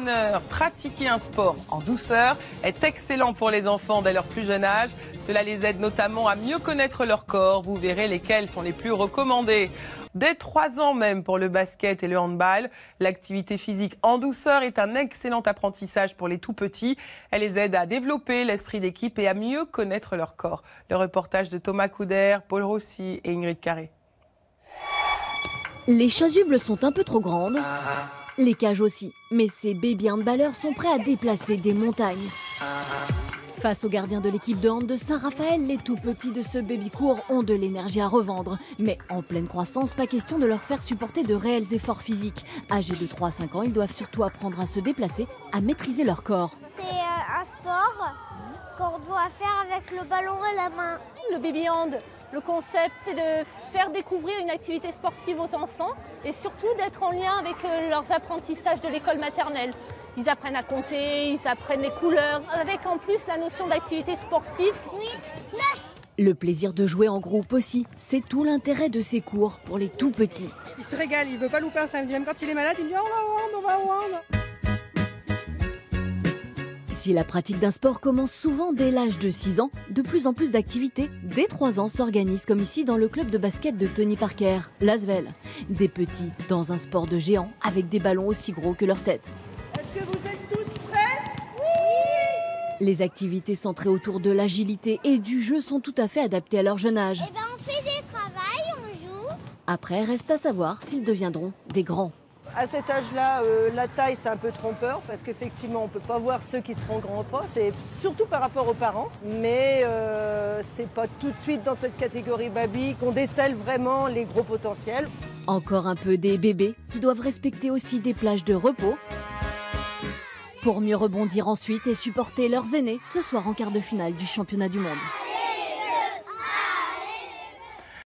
l'honneur. Pratiquer un sport en douceur est excellent pour les enfants dès leur plus jeune âge. Cela les aide notamment à mieux connaître leur corps. Vous verrez lesquels sont les plus recommandés. Dès 3 ans même pour le basket et le handball, l'activité physique en douceur est un excellent apprentissage pour les tout-petits. Elle les aide à développer l'esprit d'équipe et à mieux connaître leur corps. Le reportage de Thomas Couder, Paul Rossi et Ingrid Carré. Les chasubles sont un peu trop grandes, les cages aussi. Mais ces baby handballeurs sont prêts à déplacer des montagnes. Face aux gardiens de l'équipe de hand de Saint-Raphaël, les tout petits de ce baby court ont de l'énergie à revendre. Mais en pleine croissance, pas question de leur faire supporter de réels efforts physiques. Âgés de 3 à 5 ans, ils doivent surtout apprendre à se déplacer, à maîtriser leur corps. C'est un sport qu'on doit faire avec le ballon et la main. Le baby hand, le concept, c'est de faire découvrir une activité sportive aux enfants et surtout d'être en lien avec leurs apprentissages de l'école maternelle. Ils apprennent à compter, ils apprennent les couleurs, avec en plus la notion d'activité sportive. 8, 9. Le plaisir de jouer en groupe aussi, c'est tout l'intérêt de ces cours pour les tout petits. Il se régale, il veut pas louper un samedi. Même quand il est malade, il me dit on va au hand. Si la pratique d'un sport commence souvent dès l'âge de 6 ans, de plus en plus d'activités dès 3 ans s'organisent comme ici dans le club de basket de Tony Parker, l'Asvel. Des petits dans un sport de géant avec des ballons aussi gros que leur tête. Est-ce que vous êtes tous prêts? Les activités centrées autour de l'agilité et du jeu sont tout à fait adaptées à leur jeune âge. Eh ben, on fait des travails, on joue. Après, reste à savoir s'ils deviendront des grands. À cet âge-là, la taille, c'est un peu trompeur parce qu'effectivement, on ne peut pas voir ceux qui seront grands pas. C'est surtout par rapport aux parents. Mais c'est pas tout de suite dans cette catégorie baby qu'on décèle vraiment les gros potentiels. Encore un peu des bébés qui doivent respecter aussi des plages de repos pour mieux rebondir ensuite et supporter leurs aînés ce soir en quart de finale du championnat du monde.